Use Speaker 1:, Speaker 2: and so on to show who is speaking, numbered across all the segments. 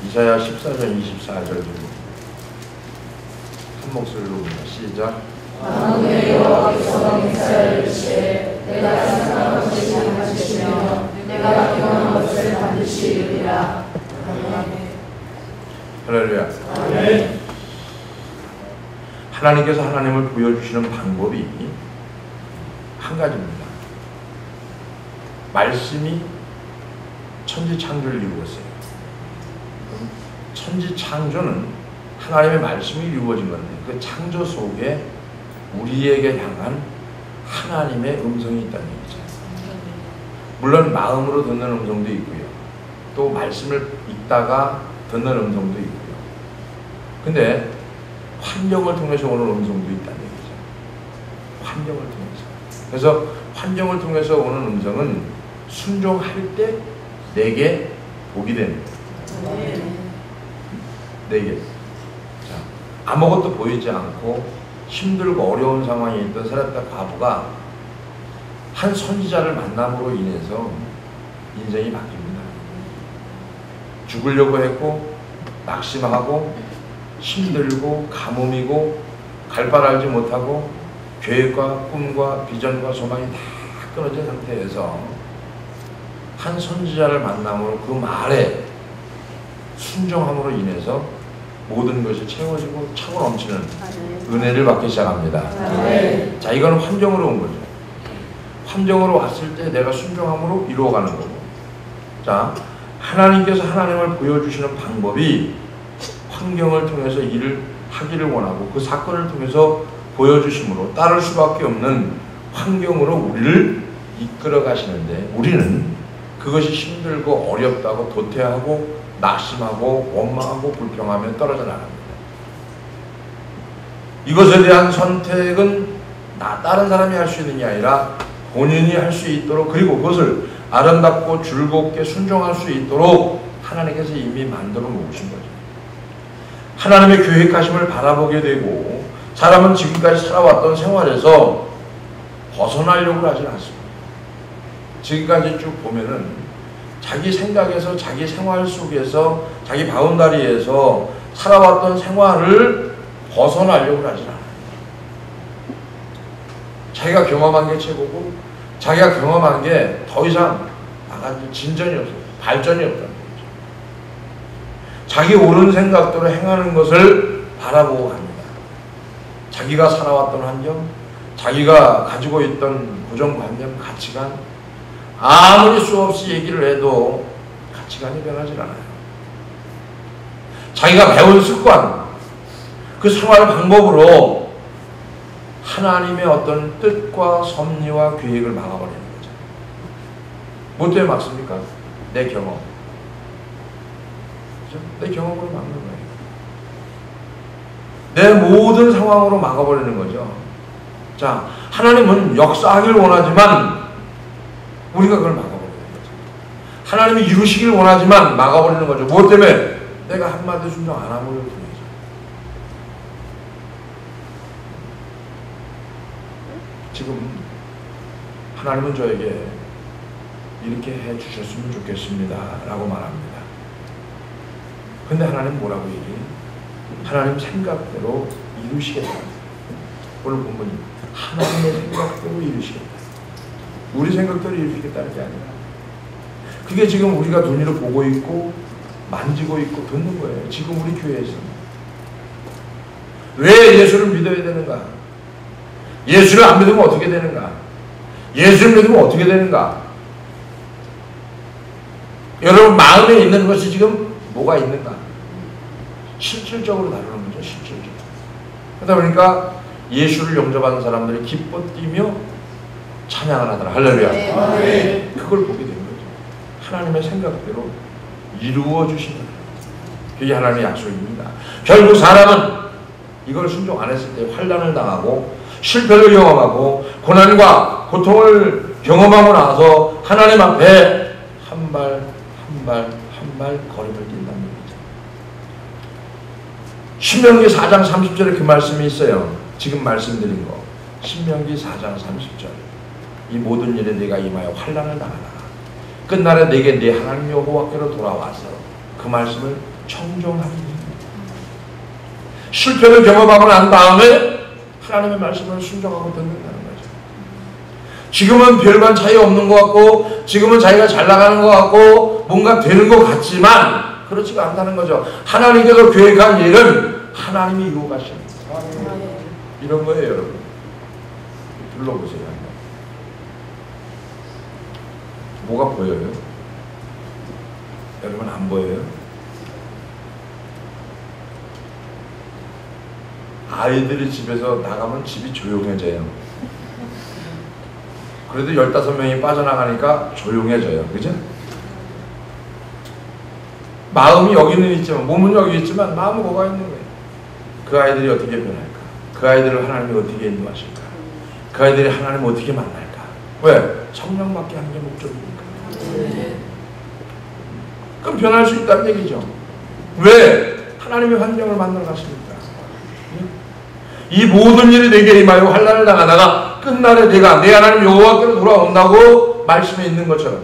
Speaker 1: 이사야 14장 24절 중 한 목소리로 봅니다. 시작.
Speaker 2: 만군의 여호와께서 이스라엘을 위시되 내가 생각한 것을 잘하시며 내가 경험한 것을 반드시 이루리라. 아멘.
Speaker 1: 할렐루야. 아멘. 하나님께서 하나님을 보여주시는 방법이 한 가지입니다. 말씀이 천지창조를 이루었어요. 천지창조는 하나님의 말씀이 이루어진 건데 그 창조 속에 우리에게 향한 하나님의 음성이 있다는 얘기죠. 물론 마음으로 듣는 음성도 있고요. 또 말씀을 읽다가 듣는 음성도 있고요. 근데 환경을 통해서 오는 음성도 있다는 얘기죠. 환경을 통해서. 그래서 환경을 통해서 오는 음성은 순종할 때 내게 복이 되는 거예요. 내게. 자, 아무것도 보이지 않고 힘들고 어려운 상황에 있던 사렙다 과부가 한 선지자를 만남으로 인해서 인생이 바뀝니다. 죽으려고 했고 낙심하고 힘들고 가뭄이고 갈 바를 알지 못하고 계획과 꿈과 비전과 소망이 다 끊어진 상태에서 한 선지자를 만남으로 그 말에 순종함으로 인해서 모든 것이 채워지고 차고 넘치는 은혜를 받기 시작합니다. 자, 이거는 환경으로 온 거죠. 환경으로 왔을 때 내가 순종함으로 이루어가는 거고. 자, 하나님께서 하나님을 보여주시는 방법이 환경을 통해서 일을 하기를 원하고 그 사건을 통해서 보여주심으로 따를 수밖에 없는 환경으로 우리를 이끌어 가시는데 우리는 그것이 힘들고 어렵다고 도태하고 낙심하고 원망하고 불평하며 떨어져 나갑니다. 이것에 대한 선택은 다른 사람이 할 수 있는 게 아니라 본인이 할 수 있도록 그리고 그것을 아름답고 즐겁게 순종할 수 있도록 하나님께서 이미 만들어 놓으신 거죠. 하나님의 계획하심을 바라보게 되고 사람은 지금까지 살아왔던 생활에서 벗어나려고 하지 않습니다. 지금까지 쭉 보면은 자기 생각에서 자기 생활 속에서 자기 바운다리에서 살아왔던 생활을 벗어나려고 하지 않아요. 자기가 경험한 게 최고고 자기가 경험한 게 더 이상 나가지 진전이 없어요. 발전이 없다는 거죠. 자기 옳은 생각대로 행하는 것을 바라보고 갑니다. 자기가 살아왔던 환경, 자기가 가지고 있던 고정관념, 가치관 아무리 수없이 얘기를 해도 가치관이 변하지 않아요. 자기가 배운 습관, 그 생활 방법으로 하나님의 어떤 뜻과 섭리와 계획을 막아버리는 거죠. 뭐 때문에 막습니까? 내 경험. 그렇죠? 내 경험으로 막는 거예요. 내 모든 상황으로 막아버리는 거죠. 자, 하나님은 역사하길 원하지만 우리가 그걸 막아버리는 거죠. 하나님이 이루시길 원하지만 막아버리는 거죠. 무엇 때문에? 내가 한마디 순종 안 하면 뿐이죠. 지금 하나님은 저에게 이렇게 해 주셨으면 좋겠습니다 라고 말합니다. 근데 하나님 뭐라고 얘기해요? 하나님 생각대로 이루시겠다. 오늘 본문이 하나님의 생각대로 이루시겠다. 우리 생각대로 이루시겠다는 게 아니라 그게 지금 우리가 눈으로 보고 있고 만지고 있고 듣는 거예요. 지금 우리 교회에서 왜 예수를 믿어야 되는가? 예수를 안 믿으면 어떻게 되는가? 예수를 믿으면 어떻게 되는가? 여러분 마음에 있는 것이 지금 뭐가 있는가? 실질적으로 다루는 거죠. 실질적으로. 그러다 보니까 예수를 영접하는 사람들이 기뻐 뛰며 찬양을 하더라. 할렐루야. 네. 그걸 보게 되는 거죠. 하나님의 생각대로 이루어 주신다. 그게 하나님의 약속입니다. 결국 사람은 이걸 순종 안 했을 때 환난을 당하고 실패를 경험하고 고난과 고통을 경험하고 나서 하나님 앞에 한 발 걸음을 뛴다는 거죠. 신명기 4장 30절에 그 말씀이 있어요. 지금 말씀드린 거. 신명기 4장 30절. 이 모든 일에 네가 임하여 환난을 당하라. 끝날에 내게 네 하나님 여호와께로 돌아와서 그 말씀을 청종하는 실패를 경험하고 난 다음에 하나님의 말씀을 순종하고 듣는다는 거죠. 지금은 별반 차이 없는 것 같고 지금은 자기가 잘 나가는 것 같고 뭔가 되는 것 같지만 그렇지가 않다는 거죠. 하나님께서 계획한 일은 하나님이 이루어 가십니다. 이런 거예요, 여러분. 둘러보세요. 뭐가 보여요? 여러분 안 보여요? 아이들이 집에서 나가면 집이 조용해져요. 그래도 15명이 빠져나가니까 조용해져요. 그죠? 마음이 여기는 있지만 몸은 여기 있지만 마음은 뭐가 있는 거예요. 그 아이들이 어떻게 변할까? 그 아이들을 하나님이 어떻게 인도하실까? 그 아이들이 하나님을 어떻게 만날까? 왜? 성령 맡게 하는 게 목적이니까. 그럼 변할 수 있다는 얘기죠. 왜? 하나님의 환경을 만들어 가십니까? 이 모든 일이 내게 임하여 환난을 당하다가 끝날에 내가 내 하나님 여호와께로 돌아온다고 말씀에 있는 것처럼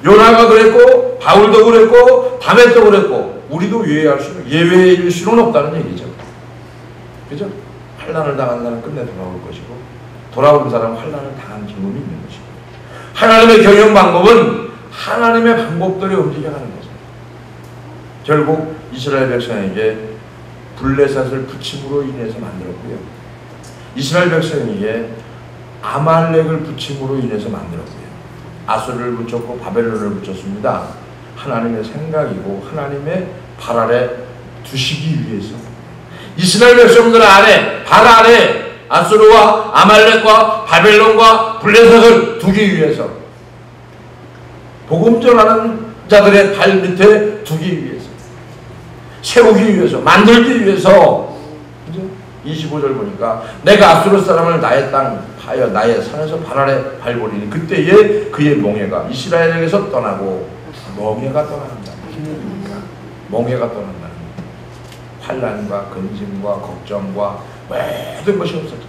Speaker 1: 요나가 그랬고 바울도 그랬고 다윗도 그랬고 우리도 예외일 수는 없다는 얘기죠. 그죠? 환난을 당한 사람은 끝내 돌아올 것이고 돌아온 사람은 환난을 당한 경험이 있는 것이고 하나님의 경영 방법은 하나님의 방법대로 움직여가는 거죠. 결국 이스라엘 백성에게 블레셋을 붙임으로 인해서 만들었고요. 이스라엘 백성에게 아말렉을 붙임으로 인해서 만들었고요. 아수르를 붙였고 바벨론을 붙였습니다. 하나님의 생각이고 하나님의 발 아래 두시기 위해서 이스라엘 백성들 안에 발 아래 아수르와 아말렉과 바벨론과 블레셋을 두기 위해서 복음 전하는 자들의 발 밑에 두기 위해서 세우기 위해서 만들기 위해서 25절 보니까 내가 아수르 사람을 나의 땅 하여 나의 산에서 발 아래 밟으리니 그때에 그의 몽해가 이스라엘에게서 떠나고 몽해가 떠난다. 몽해가 떠난다. 환난과 근심과 걱정과 모든 것이 없었죠.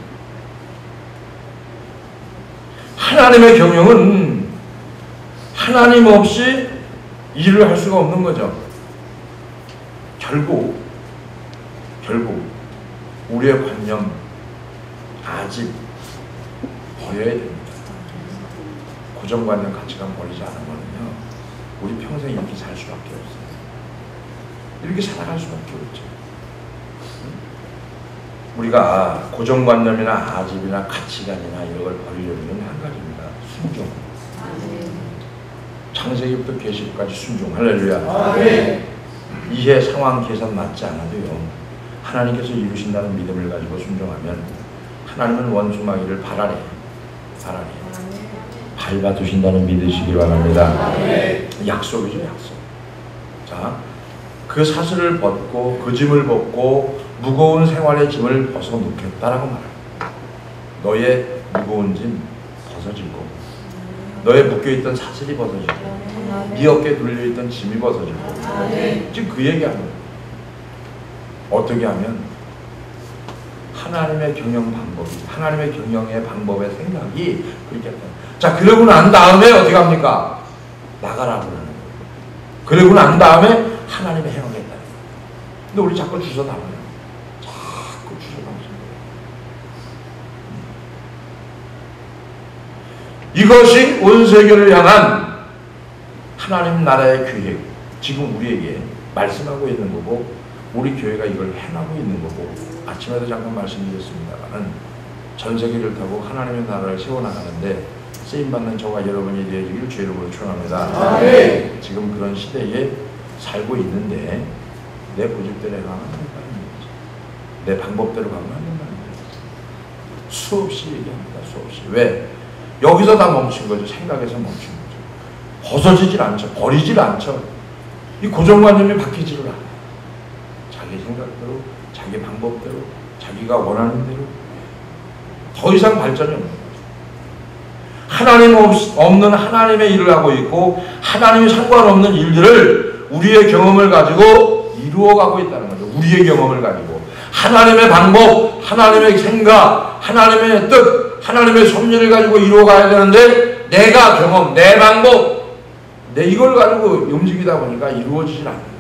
Speaker 1: 하나님의 경영은 하나님 없이 일을 할 수가 없는 거죠. 결국 우리의 관념, 아직 버려야 됩니다. 고정관념, 가치관 버리지 않으면요, 우리 평생 이렇게 살 수밖에 없어요. 이렇게 살아갈 수밖에 없죠. 우리가 고정관념이나 아집이나 가치관이나 이런 걸 버리려면 한 가지입니다. 순종. 창세기부터 계시록까지 순종. 할렐루야. 이해, 상황, 계산 맞지 않아도요, 하나님께서 이루신다는 믿음을 가지고 순종하면 하나님은 원수마귀를 발 아래 밟아두신다는 믿으시기 바랍니다. 약속이죠, 약속. 자, 그 사슬을 벗고 그 짐을 벗고 무거운 생활의 짐을 벗어놓겠다라고 말합니다. 너의 무거운 짐 벗어질 거고 너의 묶여있던 사슬이 벗어질 거고 네 어깨에 둘려있던 짐이 벗어질 거고 지금 그 얘기하는 거예요. 어떻게 하면 하나님의 경영 방법이 하나님의 경영의 방법의 생각이 그렇게 합니다. 자, 그러고 난 다음에 어떻게 합니까? 나가라고 하는 거예요. 그러고 난 다음에 하나님의 행하겠다. 근데 우리 자꾸 주워 담아요. 자꾸 주워 담으시는 거예요. 이것이 온 세계를 향한 하나님 나라의 계획, 지금 우리에게 말씀하고 있는 거고 우리 교회가 이걸 행하고 있는 거고 아침에도 잠깐 말씀드렸습니다만 전 세계를 타고 하나님의 나라를 세워나가는데 쓰임받는 저와 여러분이 되어지길 주의 이름으로 축원합니다. 지금 그런 시대에 살고 있는데 내 고집대로 가면 안 된다는 거죠. 내 방법대로 가면 안 된다는 거죠. 수없이 얘기합니다. 수없이. 왜? 여기서 다 멈춘 거죠. 생각에서 멈춘 거죠. 벗어지질 않죠. 버리질 않죠. 이 고정관념이 바뀌지를 않아요. 자기 생각대로, 자기 방법대로, 자기가 원하는 대로 더 이상 발전이 없는 거죠. 하나님 없는 하나님의 일을 하고 있고 하나님이 상관없는 일들을 우리의 경험을 가지고 이루어가고 있다는 거죠. 우리의 경험을 가지고 하나님의 방법, 하나님의 생각, 하나님의 뜻, 하나님의 섭리를 가지고 이루어가야 되는데 내가 경험, 내 방법, 내 이걸 가지고 움직이다 보니까 이루어지질 않는 거예요.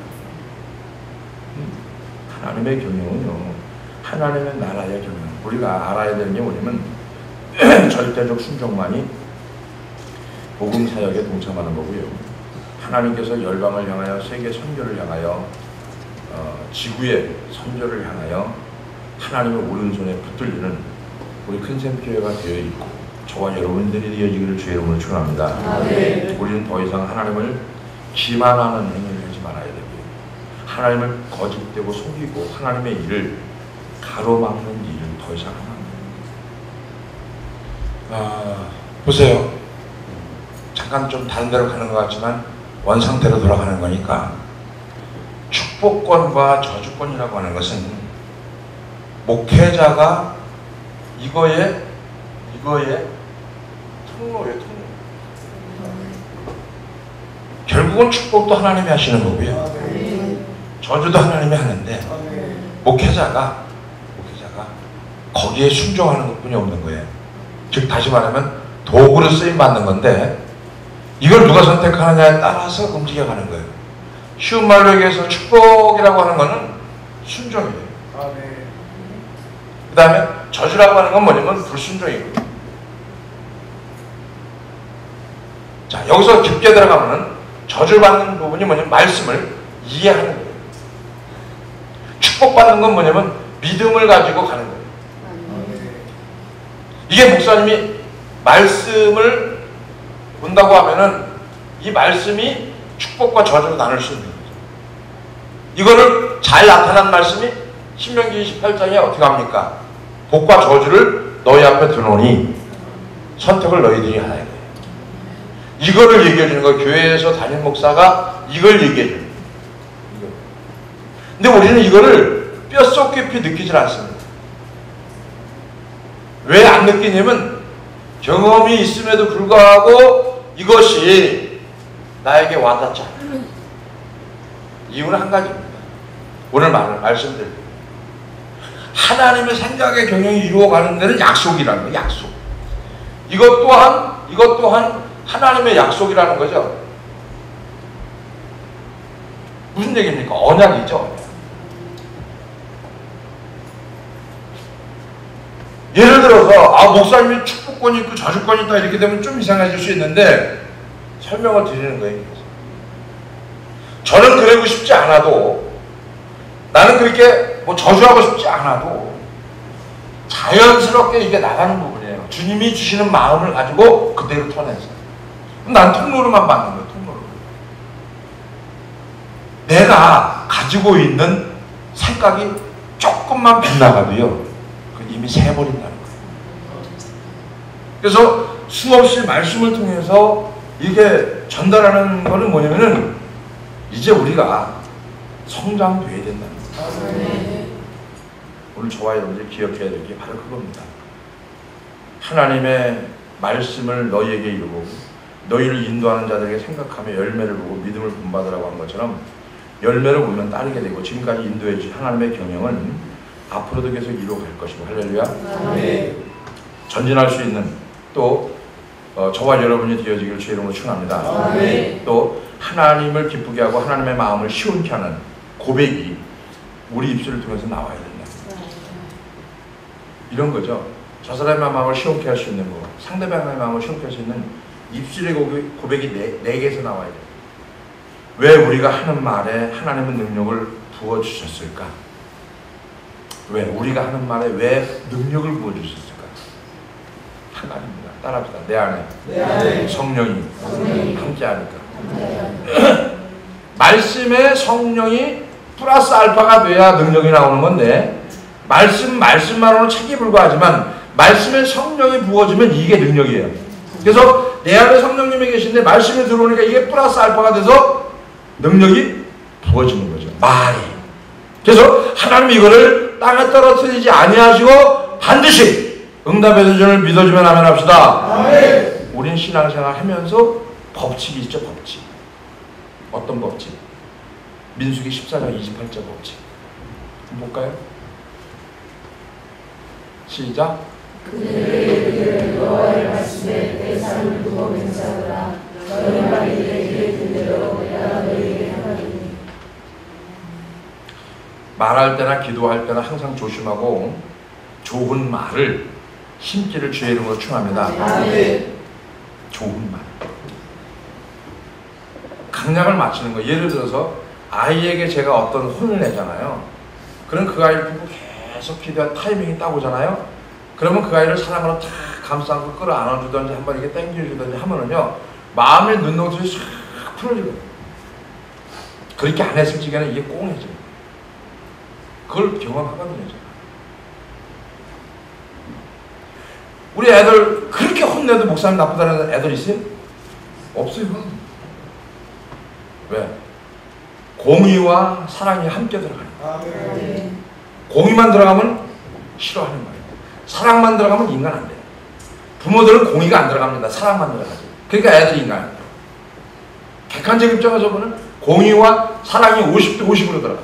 Speaker 1: 하나님의 경영은요, 하나님의 나라의 경영. 우리가 알아야 되는 게 뭐냐면 절대적 순종만이 복음 사역에 동참하는 거고요. 하나님께서 열방을 향하여 세계 선교를 향하여 지구의 선교를 향하여 하나님의 오른손에 붙들리는 우리 큰샘교회가 되어 있고 저와 여러분들이 되어지기를 주의 이름으로 축원합니다. 우리는 더 이상 하나님을 기만하는 행위를 하지 말아야 되고요. 하나님을 거짓되고 속이고 하나님의 일을 가로막는 일을 더 이상 하면 안 됩니다. 보세요. 잠깐 좀 다른 데로 가는 것 같지만 원상태로 돌아가는 거니까 축복권과 저주권이라고 하는 것은 목회자가 이거의 통로예요, 통로. 결국은 축복도 하나님이 하시는 거고요. 저주도 하나님이 하는데 목회자가 거기에 순종하는 것뿐이 없는 거예요. 즉 다시 말하면 도구로 쓰임 받는 건데 이걸 누가 선택하느냐에 따라서 움직여가는 거예요. 쉬운 말로 얘기해서 축복이라고 하는 거는 순종이에요. 그 다음에 저주라고 하는 건 뭐냐면 불순종이거든요. 자, 여기서 깊게 들어가면은 저주받는 부분이 뭐냐면 말씀을 이해하는 거예요. 축복받는 건 뭐냐면 믿음을 가지고 가는 거예요. 이게 목사님이 말씀을 본다고 하면은 이 말씀이 축복과 저주로 나눌 수 있는 거죠. 이거를 잘 나타난 말씀이 신명기 28장에 어떻게 합니까? 복과 저주를 너희 앞에 두노니 선택을 너희들이 하라. 이거를 얘기해 주는 거예요. 교회에서 담임 목사가 이걸 얘기해 주는 거예요. 근데 우리는 이거를 뼛속 깊이 느끼질 않습니다. 왜 안 느끼냐면 경험이 있음에도 불구하고 이것이 나에게 와닿지 않아요. 이유는 한 가지입니다. 오늘 말씀드릴게요. 하나님의 생각의 경영이 이루어가는 데는 약속이라는 거예요. 약속. 이것 또한 하나님의 약속이라는 거죠. 무슨 얘기입니까? 언약이죠. 예를 들어서 목사님이 축복권이 있고 저주권이 있다 이렇게 되면 좀 이상해질 수 있는데 설명을 드리는 거예요. 저는 그러고 싶지 않아도 나는 그렇게 저주하고 싶지 않아도 자연스럽게 이게 나가는 부분이에요. 주님이 주시는 마음을 가지고 그대로 터내서 난 통로로만 받는 거예요. 통로로. 내가 가지고 있는 생각이 조금만 빗나가도요 이미 새버린다는 거예요. 그래서 수없이 말씀을 통해서 이게 전달하는 거는 뭐냐면은 이제 우리가 성장돼야 된다는 거예요. 오늘 저와 여러분들이 기억해야 될 게 바로 그겁니다. 하나님의 말씀을 너희에게 이루고 너희를 인도하는 자들에게 생각하며 열매를 보고 믿음을 본받으라고 한 것처럼 열매를 보면 따르게 되고 지금까지 인도해 주신 하나님의 경영은 앞으로도 계속 이루어갈 것이고 할렐루야. 전진할 수 있는 또 저와 여러분이 되어지기를 주의 이름으로 축원합니다. 또 하나님을 기쁘게 하고 하나님의 마음을 시원케 하는 고백이 우리 입술을 통해서 나와야 된다. 이런 거죠. 저 사람의 마음을 시원케 할 수 있는 거, 상대방의 마음을 시원케 할 수 있는 입술의 고백이 내 개에서 나와야 돼요. 왜 우리가 하는 말에 하나님은 능력을 부어주셨을까? 왜? 우리가 하는 말에 왜 능력을 부어주셨을까? 한 가지입니다. 따라합시다. 내 안에 성령이 함께하니까. 말씀에 성령이 플러스 알파가 돼야 능력이 나오는 건데 말씀만으로는 책이 불과하지만 말씀에 성령이 부어지면 이게 능력이에요. 그래서 내 안에 성령님이 계신데 말씀이 들어오니까 이게 플러스 알파가 돼서 능력이 부어지는 거죠. 말이. 그래서 하나님이 이거를 땅에 떨어뜨리지 아니하시고 반드시 응답의 도전을 믿어주면 아멘 합시다. 우린 신앙생활 하면서 법칙이 있죠. 법칙. 어떤 법칙? 민수기 14장 28절 법칙. 한번 볼까요? 시작.
Speaker 2: 그들에게 여호와의 말씀에 내 삶을 두고 맹세하라. 너희가 이들의 귀에 들대로 내가 너희에게 하나니.
Speaker 1: 말할 때나 기도할 때나 항상 조심하고 좋은 말을 심기를 주의 이름으로 축원합니다.
Speaker 2: 아멘.
Speaker 1: 좋은 말. 강약을 맞추는 거예요. 예를 들어서 아이에게 제가 어떤 혼을 내잖아요. 그럼 그 아이를 보고 계속 기도한 타이밍이 딱 오잖아요. 그러면 그 아이를 사랑으로 탁 감싸고 끌어안아주든지 한번 이렇게 당겨주든지 하면은요, 마음의 눈높이를 싹 풀어지거든요. 그렇게 안 했을 적에는 이게 꽁해져요. 그걸 경험하거든요, 제가. 우리 애들 그렇게 혼내도 목사님 나쁘다는 애들 있어요? 없어요. 왜? 공의와 사랑이 함께 들어가요. 공의만 들어가면 싫어하는 거예요. 사랑만 들어가면 인간 안 돼요. 부모들은 공의가 안 들어갑니다. 사랑만 들어가죠. 그러니까 애들이 인간이에요. 객관적 입장에서 보면 공의와 사랑이 50대 50으로 들어가요.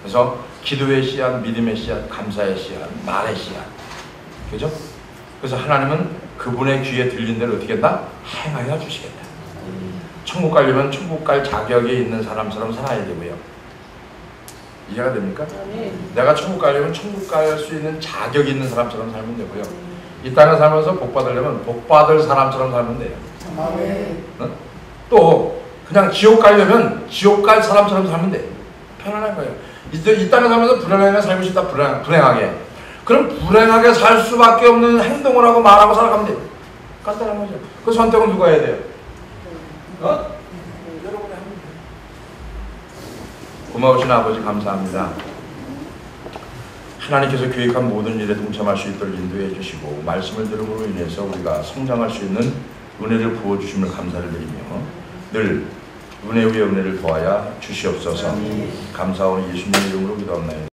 Speaker 1: 그래서 기도의 씨앗, 믿음의 씨앗, 감사의 씨앗, 말의 씨앗. 그죠? 그래서 하나님은 그분의 귀에 들린 대로 어떻게 한다? 행하여 주시겠다. 천국 가려면 천국 갈 자격이 있는 사람처럼 살아야 되고요. 이해가 됩니까? 내가 천국 가려면 천국 갈 수 있는 자격이 있는 사람처럼 살면 되고요. 이 땅에 살면서 복 받으려면 복 받을 사람처럼 살면 돼요. 어? 또 그냥 지옥 가려면 지옥 갈 사람처럼 살면 돼요. 편안한 거예요. 이 땅에 살면서 불행하게 살고 싶다. 불행하게. 그럼 불행하게 살 수밖에 없는 행동을 하고 말하고 살아가면 돼요. 간단한 거죠. 그 선택은 누가 해야 돼요? 여러분이 하면 돼요. 고마우신 아버지 감사합니다. 하나님께서 계획한 모든 일에 동참할 수 있도록 인도해 주시고 말씀을 들음으로 인해서 우리가 성장할 수 있는 은혜를 부어주심을 감사를 드리며 늘 은혜 위에 은혜를 더하여 주시옵소서. 감사하오니 예수님의 이름으로 기도합니다.